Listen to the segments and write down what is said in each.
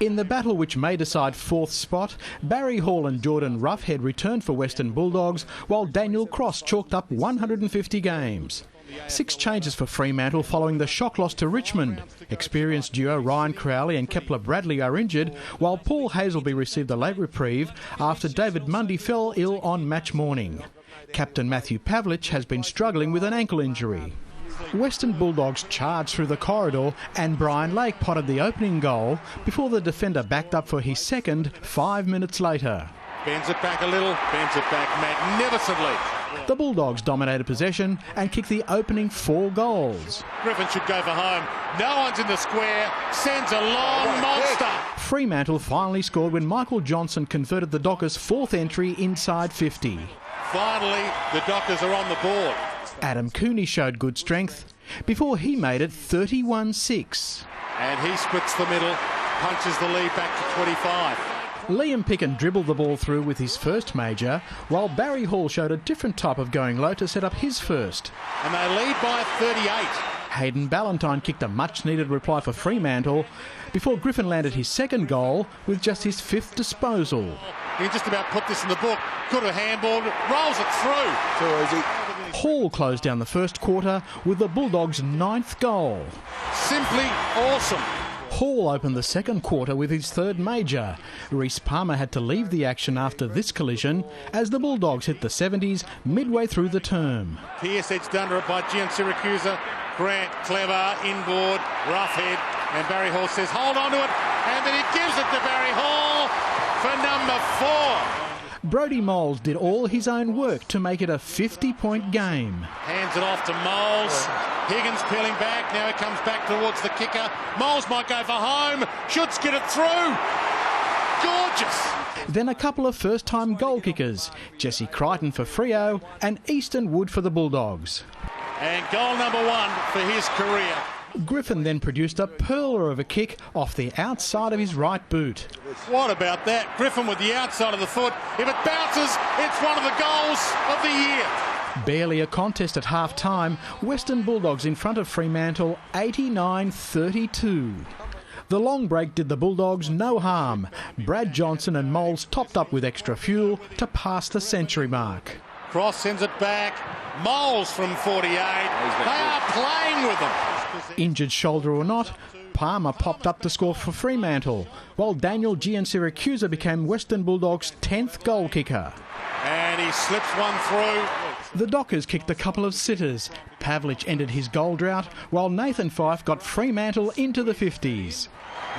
In the battle which may decide fourth spot, Barry Hall and Jordan Roughhead returned for Western Bulldogs, while Daniel Cross chalked up 150 games. 6 changes for Fremantle following the shock loss to Richmond. Experienced duo Ryan Crowley and Kepler Bradley are injured, while Paul Hazelby received a late reprieve after David Mundy fell ill on match morning. Captain Matthew Pavlich has been struggling with an ankle injury. Western Bulldogs charged through the corridor and Brian Lake potted the opening goal before the defender backed up for his second 5 minutes later. Bends it back a little, bends it back magnificently. The Bulldogs dominated possession and kicked the opening 4 goals. Griffin should go for home. No one's in the square. Sends a long monster. Fremantle finally scored when Michael Johnson converted the Dockers' 4th entry inside 50. Finally, the Dockers are on the board. Adam Cooney showed good strength before he made it 31-6. And he splits the middle, punches the lead back to 25. Liam Picken dribbled the ball through with his first major, while Barry Hall showed a different type of going low to set up his first. And they lead by 38. Hayden Ballantyne kicked a much-needed reply for Fremantle before Griffin landed his second goal with just his 5th disposal. He just about put this in the book. Could have handballed it, rolls it through. Too easy. Hall closed down the first quarter with the Bulldogs' 9th goal. Simply awesome. Hall opened the second quarter with his 3rd major. Reece Palmer had to leave the action after this collision as the Bulldogs hit the 70s midway through the term. Pearce edged under it by Gian Siracusa. Grant, clever, inboard, Roughhead, and Barry Hall says, hold on to it, and then he gives it to Barry Hall for number 4. Brodie Moles did all his own work to make it a 50-point game. Hands it off to Moles. Higgins peeling back. Now he comes back towards the kicker. Moles might go for home. Should skid it through. Gorgeous. Then a couple of first-time goal kickers, Jesse Crichton for Freo and Easton Wood for the Bulldogs. And goal number 1 for his career. Griffin then produced a pearler of a kick off the outside of his right boot. What about that? Griffin with the outside of the foot. If it bounces, it's one of the goals of the year. Barely a contest at half-time, Western Bulldogs in front of Fremantle 89-32. The long break did the Bulldogs no harm. Brad Johnson and Moles topped up with extra fuel to pass the century mark. Cross sends it back. Moles from 48. They are playing with them. Injured shoulder or not, Palmer popped up to score for Fremantle, while Daniel Giansiracusa became Western Bulldogs' 10th goal kicker. And he slips one through. The Dockers kicked a couple of sitters. Pavlich ended his goal drought, while Nathan Fyfe got Fremantle into the 50s.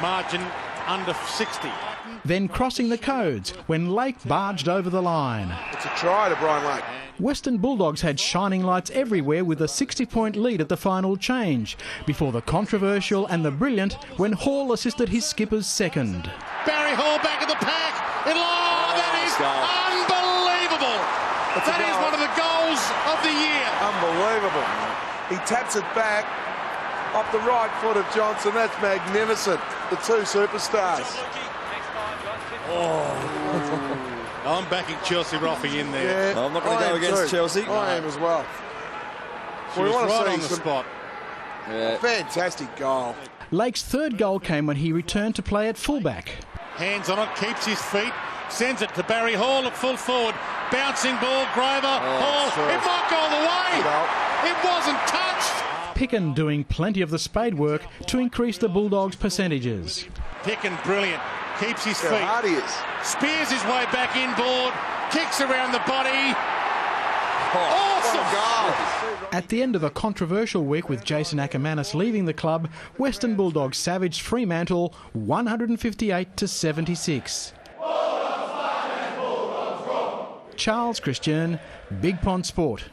Margin under 60. Then crossing the codes when Lake barged over the line. It's a try to Brian Lake. Western Bulldogs had shining lights everywhere with a 60-point lead at the final change, before the controversial and the brilliant when Hall assisted his skipper's second. Barry Hall back in the pack. That is unbelievable. That is one of the goals of the year. Unbelievable. He taps it back off the right foot of Johnson. That's magnificent. The 2 superstars. I'm backing Chelsea Roffey in there. Yeah, I'm not going to go against Chelsea. I am as well. She was right on the spot. Yeah. Fantastic goal. Lake's 3rd goal came when he returned to play at fullback. Hands on it, keeps his feet, sends it to Barry Hall at full forward. Bouncing ball, Grover, Hall. Sure. It might go all the way. It wasn't touched. Picken doing plenty of the spade work to increase the Bulldogs' percentages. Picken, brilliant. Keeps his How feet. hard he is. Spears his way back inboard. Kicks around the body. Awesome goal. At the end of a controversial week with Jason Ackermanis leaving the club, Western Bulldogs savaged Fremantle 158-76. Charles Christian, Big Pond Sport.